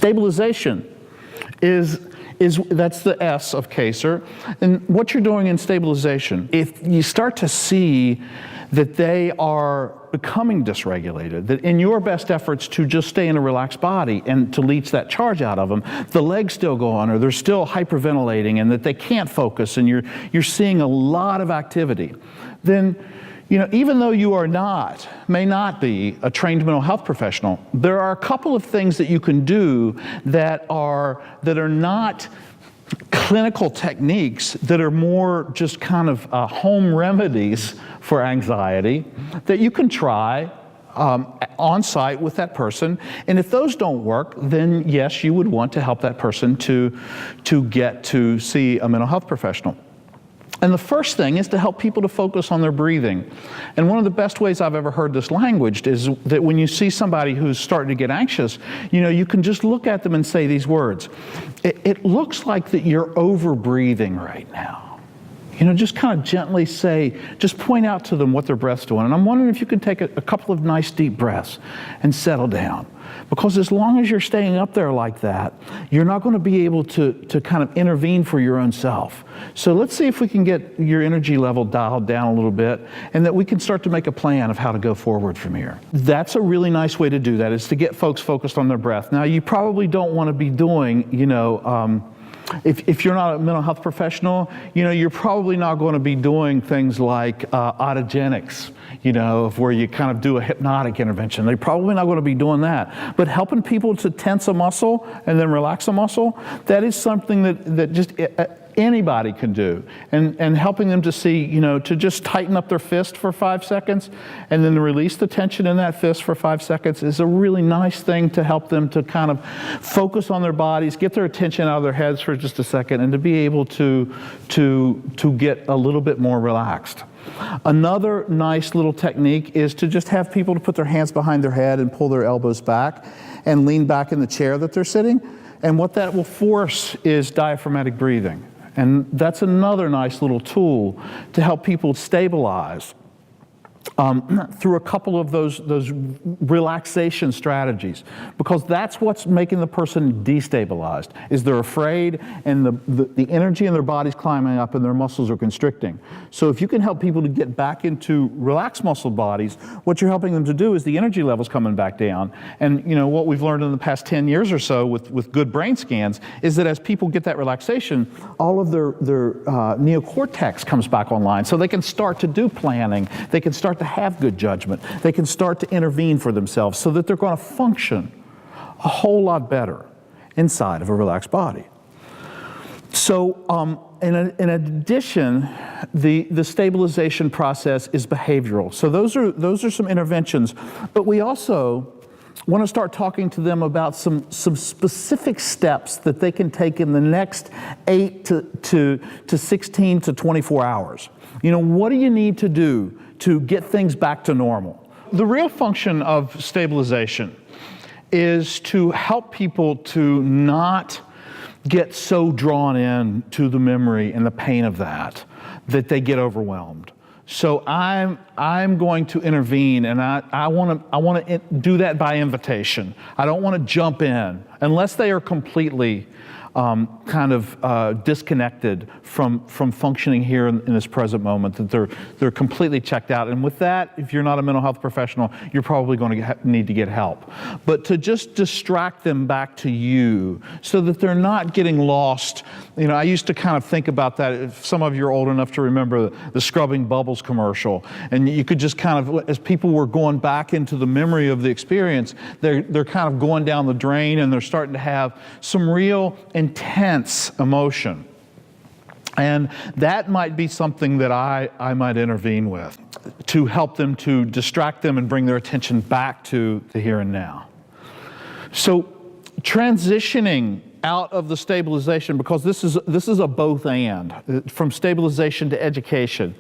Stabilization is that's the S of CASER. And what you're doing in stabilization, if you start to see that they are becoming dysregulated, that in your best efforts to just stay in a relaxed body and to leach that charge out of them, the legs still go on or they're still hyperventilating and that they can't focus and you're seeing a lot of activity, then even though you may not be a trained mental health professional, there are a couple of things that you can do that are not clinical techniques, that are more just kind of home remedies for anxiety that you can try on site with that person. And if those don't work, then yes, you would want to help that person to get to see a mental health professional. And the first thing is to help people to focus on their breathing. And one of the best ways I've ever heard this languaged is that when you see somebody who's starting to get anxious, you can just look at them and say these words. It looks like that you're over-breathing right now. Just kind of gently just point out to them what their breath's doing. And I'm wondering if you can take a couple of nice deep breaths and settle down. Because as long as you're staying up there like that, you're not going to be able to kind of intervene for your own self. So let's see if we can get your energy level dialed down a little bit and that we can start to make a plan of how to go forward from here. That's a really nice way to do that, is to get folks focused on their breath. Now, you probably don't want to be doing, if you're not a mental health professional, you're probably not going to be doing things like autogenics, where you kind of do a hypnotic intervention. They're probably not going to be doing that. But helping people to tense a muscle and then relax a muscle, that is something that just anybody can do. And helping them to see, to just tighten up their fist for 5 seconds and then release the tension in that fist for 5 seconds is a really nice thing to help them to kind of focus on their bodies, get their attention out of their heads for just a second, and to be able to get a little bit more relaxed. Another nice little technique is to just have people to put their hands behind their head and pull their elbows back and lean back in the chair that they're sitting. And what that will force is diaphragmatic breathing. And that's another nice little tool to help people stabilize through a couple of those relaxation strategies, because that's what's making the person destabilized, is they're afraid and the energy in their body's climbing up and their muscles are constricting. So if you can help people to get back into relaxed muscle bodies, what you're helping them to do is the energy levels coming back down. And what we've learned in the past 10 years or so with good brain scans is that as people get that relaxation, all of their neocortex comes back online, so they can start to do planning, they can start to have good judgment, they can start to intervene for themselves, so that they're going to function a whole lot better inside of a relaxed body. So in addition, the stabilization process is behavioral. So those are some interventions, but we also want to start talking to them about some specific steps that they can take in the next 8 to 16 to 24 hours. What do you need to do to get things back to normal? The real function of stabilization is to help people to not get so drawn in to the memory and the pain of that they get overwhelmed. So I'm going to intervene, and I want to do that by invitation. I don't want to jump in unless they are completely disconnected from functioning here in this present moment, that they're completely checked out. And with that, if you're not a mental health professional, you're probably going to need to get help. But to just distract them back to you so that they're not getting lost. I used to kind of think about that. If some of you are old enough to remember the Scrubbing Bubbles commercial, and you could just kind of, as people were going back into the memory of the experience, they're kind of going down the drain, and they're starting to have some real intense emotion. And that might be something that I might intervene with to help them, to distract them and bring their attention back to the here and now. So transitioning out of the stabilization, because this is a both and, from stabilization to education,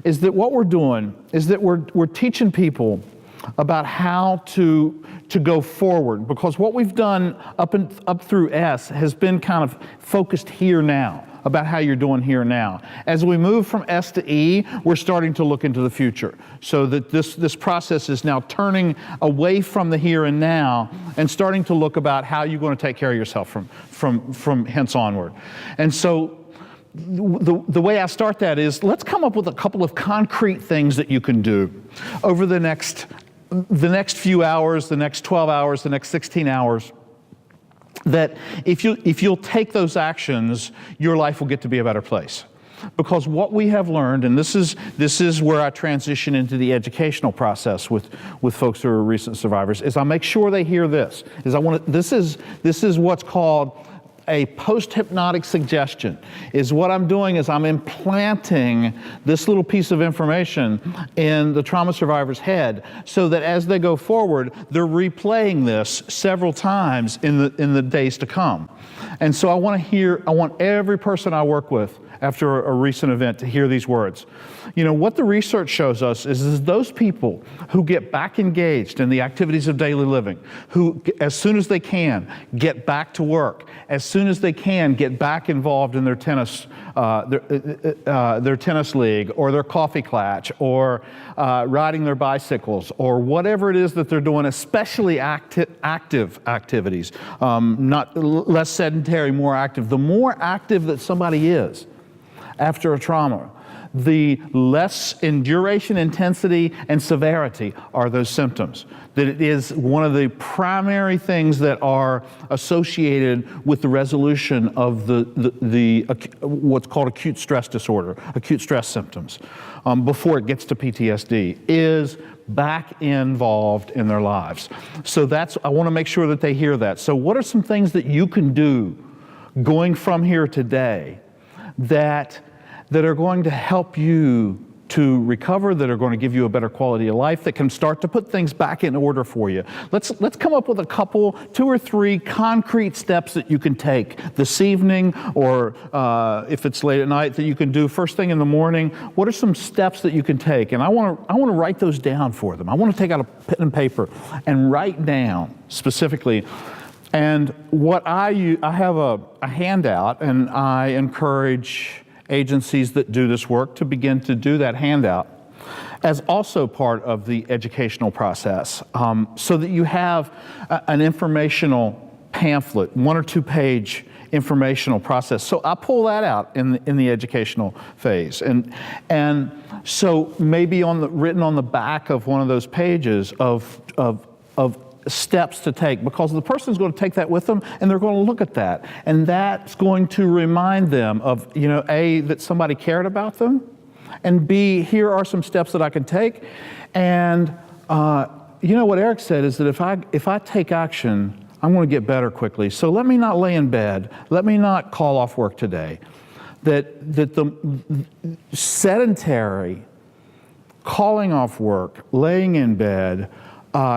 is that what we're doing is that we're teaching people about how to go forward, because what we've done up through S has been kind of focused here now. about how you're doing here now. As we move from S to E, we're starting to look into the future, so that this process is now turning away from the here and now and starting to look about how you're going to take care of yourself from hence onward. And so the way I start that is, let's come up with a couple of concrete things that you can do over the next few hours, the next 12 hours, the next 16 hours, that if you'll take those actions, your life will get to be a better place. Because what we have learned, and this is where I transition into the educational process with folks who are recent survivors, is I make sure they hear this. This is what's called a post-hypnotic suggestion. Is what I'm doing is I'm implanting this little piece of information in the trauma survivor's head, so that as they go forward, they're replaying this several times in the days to come. And so I want every person I work with after a recent event to hear these words. You know, what the research shows us is those people who get back engaged in the activities of daily living, who as soon as they can get back to work, as soon as they can get back involved in their tennis league, or their coffee klatch, or riding their bicycles, or whatever it is that they're doing, especially active activities, not less sedentary, more active. The more active that somebody is after a trauma, the less in duration, intensity, and severity are those symptoms. That it is one of the primary things that are associated with the resolution of the what's called acute stress disorder, acute stress symptoms, before it gets to PTSD, is back involved in their lives. So I want to make sure that they hear that. So what are some things that you can do going from here today that are going to help you to recover, that are going to give you a better quality of life, that can start to put things back in order for you? Let's come up with a couple, 2 or 3 concrete steps that you can take this evening, or if it's late at night, that you can do first thing in the morning. What are some steps that you can take? And I want to write those down for them. I want to take out a pen and paper and write down specifically. And what I have a handout, and I encourage agencies that do this work to begin to do that handout as also part of the educational process, so that you have an informational pamphlet, 1 or 2 page informational process. So I pull that out in the educational phase, and so maybe written on the back of one of those pages of steps to take, because the person's going to take that with them and they're going to look at that, and that's going to remind them of, you know, A, that somebody cared about them, and B, here are some steps that I can take. And you know what Eric said is that if I take action, I'm going to get better quickly. So let me not lay in bed, let me not call off work today. That the sedentary calling off work, laying in bed,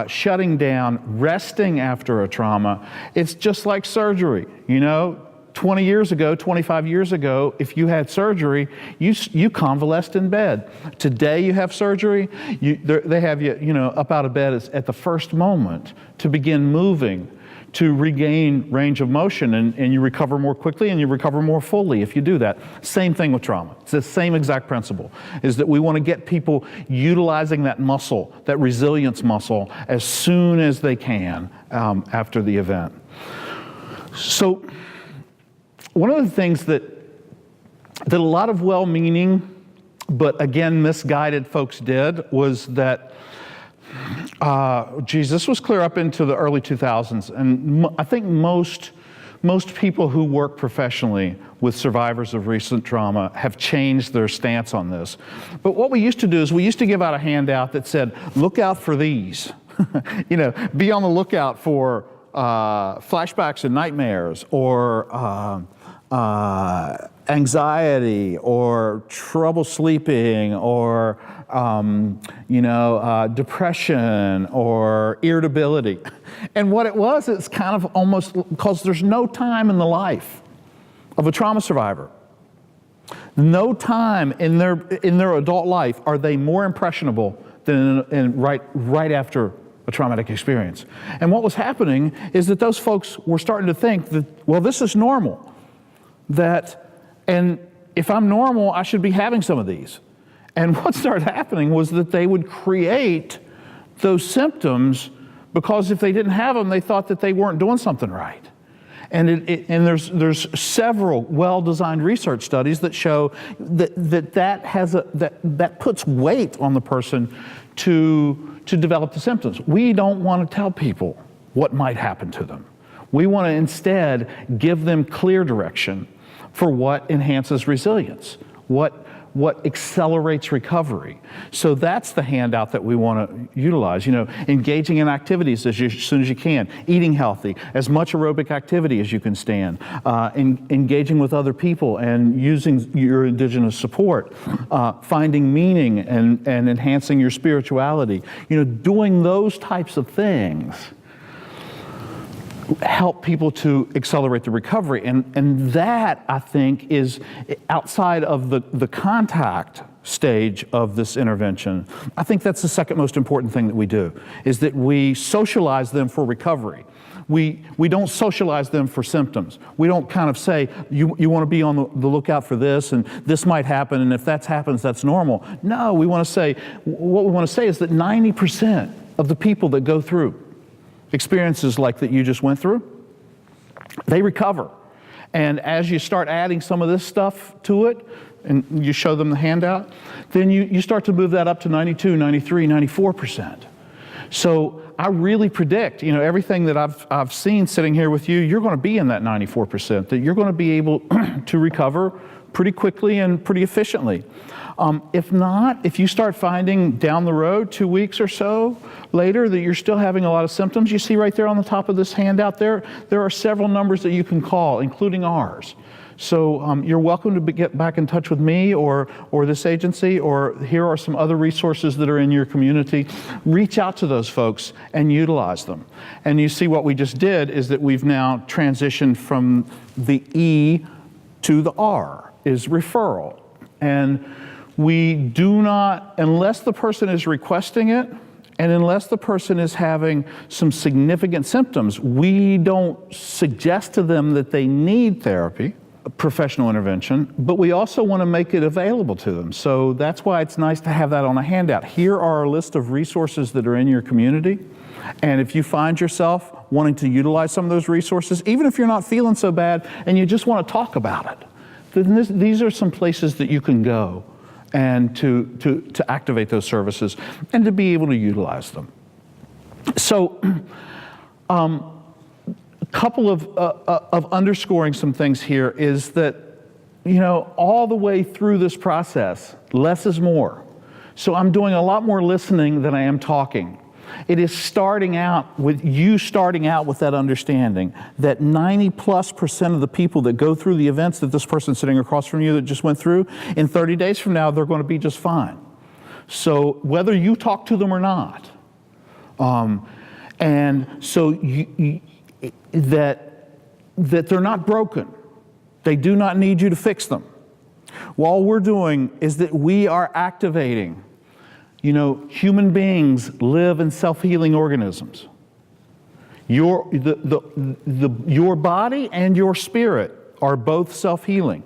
shutting down, resting after a trauma, it's just like surgery. You know, 20 years ago, 25 years ago, if you had surgery, you convalesced in bed. Today you have surgery, they have you up out of bed at the first moment to begin moving, to regain range of motion, and you recover more quickly and you recover more fully if you do that. Same thing with trauma. It's the same exact principle, is that we want to get people utilizing that muscle, that resilience muscle, as soon as they can after the event. So one of the things that a lot of well-meaning, but again misguided folks did, was that this was clear up into the early 2000s, and I think most people who work professionally with survivors of recent trauma have changed their stance on this. But what we used to do is we used to give out a handout that said, look out for these. Be on the lookout for flashbacks and nightmares, or anxiety, or trouble sleeping, or depression, or irritability. And what it was, it's kind of almost, because there's no time in the life of a trauma survivor, no time in their adult life are they more impressionable than right after a traumatic experience. And what was happening is that those folks were starting to think that, well, this is normal, that And if I'm normal, I should be having some of these. And what started happening was that they would create those symptoms because if they didn't have them, they thought that they weren't doing something right. And there's several well-designed research studies that show that puts weight on the person to develop the symptoms. We don't want to tell people what might happen to them. We want to instead give them clear direction for what enhances resilience, what accelerates recovery. So that's the handout that we want to utilize. Engaging in activities as soon as you can, eating healthy, as much aerobic activity as you can stand, engaging with other people and using your indigenous support, finding meaning and enhancing your spirituality. Doing those types of things help people to accelerate the recovery. And that, I think, is outside of the contact stage of this intervention. I think that's the second most important thing that we do, is that we socialize them for recovery. We don't socialize them for symptoms. We don't kind of say, you want to be on the lookout for this, and this might happen, and if that happens, that's normal. No, what we want to say is that 90% of the people that go through experiences like that you just went through, they recover. And as you start adding some of this stuff to it, and you show them the handout, then you start to move that up to 92, 93, 94%. So I really predict, everything that I've seen sitting here with you, you're going to be in that 94%, that you're going to be able to recover pretty quickly and pretty efficiently. If not, if you start finding down the road, 2 weeks or so later, that you're still having a lot of symptoms, you see right there on the top of this handout there are several numbers that you can call, including ours. So you're welcome to get back in touch with me or this agency, or here are some other resources that are in your community. Reach out to those folks and utilize them. And you see what we just did is that we've now transitioned from the E to the R, is referral. And we do not, unless the person is requesting it, and unless the person is having some significant symptoms, we don't suggest to them that they need therapy, professional intervention, but we also want to make it available to them. So that's why it's nice to have that on a handout. Here are a list of resources that are in your community. And if you find yourself wanting to utilize some of those resources, even if you're not feeling so bad and you just want to talk about it, then these are some places that you can go and to activate those services and to be able to utilize them. So a couple of underscoring some things here is that, all the way through this process, less is more. So I'm doing a lot more listening than I am talking. It is starting out with that understanding that 90+% of the people that go through the events that this person sitting across from you that just went through, in 30 days from now, they're going to be just fine. So whether you talk to them or not, and so that they're not broken. They do not need you to fix them. All we're doing is that we are activating. Human beings live in self-healing organisms. Your body and your spirit are both self-healing.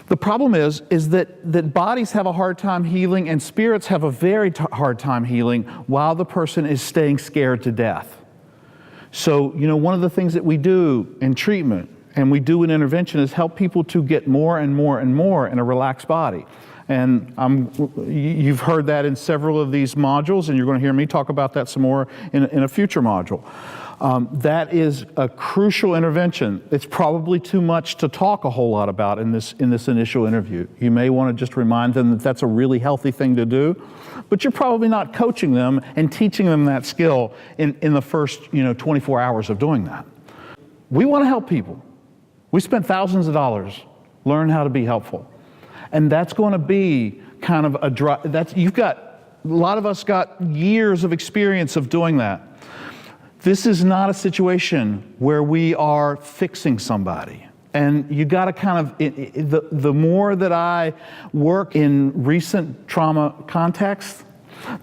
The problem is that bodies have a hard time healing and spirits have a very hard time healing while the person is staying scared to death. So, one of the things that we do in treatment and we do in intervention is help people to get more and more and more in a relaxed body. And you've heard that in several of these modules, and you're going to hear me talk about that some more in a future module. That is a crucial intervention. It's probably too much to talk a whole lot about in this initial interview. You may want to just remind them that that's a really healthy thing to do, but you're probably not coaching them and teaching them that skill in the first 24 hours of doing that. We want to help people. We spent thousands of dollars learn how to be helpful. And that's going to be kind of a lot of us got years of experience of doing that. This is not a situation where we are fixing somebody. And you got to kind of, the more that I work in recent trauma contexts,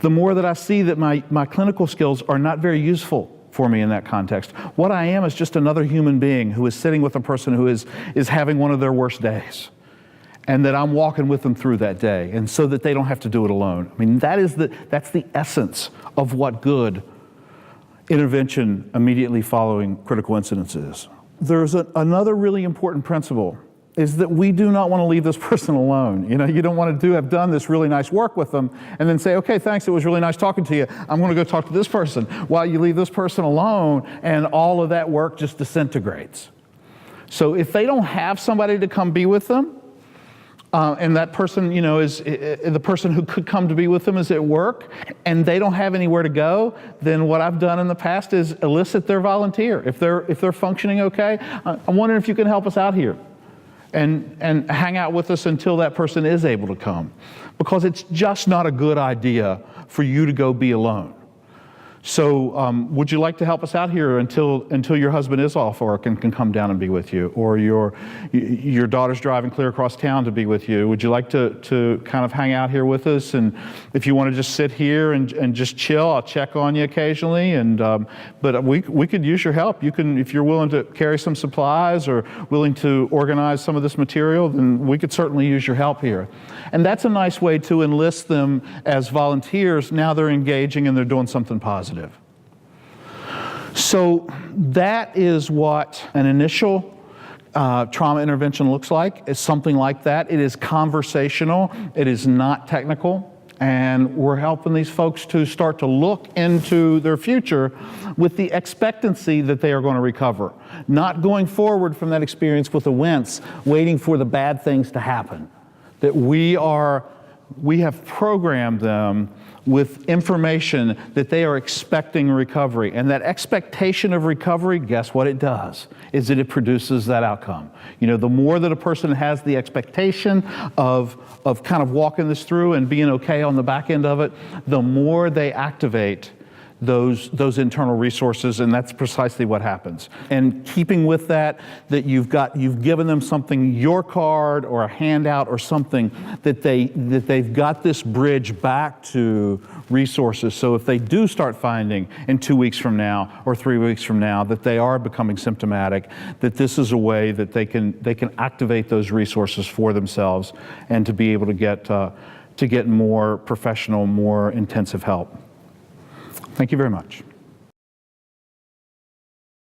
the more that I see that my clinical skills are not very useful for me in that context. What I am is just another human being who is sitting with a person who is having one of their worst days, and that I'm walking with them through that day, and so that they don't have to do it alone. I mean, that's the essence of what good intervention immediately following critical incidents is. There's another really important principle, is that we do not want to leave this person alone. You know, you don't want to have done this really nice work with them and then say, okay, thanks, it was really nice talking to you. I'm going to go talk to this person, while you leave this person alone and all of that work just disintegrates. So if they don't have somebody to come be with them, and that person, you know, is the person who could come to be with them is at work, and they don't have anywhere to go, then what I've done in the past is elicit their volunteer. If they're functioning okay, I'm wondering if you can help us out here and hang out with us until that person is able to come, because it's just not a good idea for you to go be alone. So would you like to help us out here until your husband is off work and can come down and be with you, or your daughter's driving clear across town to be with you? Would you like to kind of hang out here with us? And if you want to just sit here and just chill, I'll check on you occasionally. And but we could use your help. You can, if you're willing to carry some supplies or willing to organize some of this material, then we could certainly use your help here. And that's a nice way to enlist them as volunteers. Now they're engaging and they're doing something positive. So that is what an initial trauma intervention looks like. It's something like that. It is conversational. It is not technical. And we're helping these folks to start to look into their future with the expectancy that they are going to recover. Not going forward from that experience with a wince, waiting for the bad things to happen. That we have programmed them with information that they are expecting recovery. And that expectation of recovery, guess what it does? Is that it produces that outcome. You know, the more that a person has the expectation of kind of walking this through and being okay on the back end of it, the more they activate those internal resources, and that's precisely what happens. And keeping with that you've given them something, your card or a handout or something that they've got this bridge back to resources. So if they do start finding in 2 weeks from now or 3 weeks from now that they are becoming symptomatic, that this is a way that they can activate those resources for themselves and to be able to get more professional, more intensive help. Thank you very much.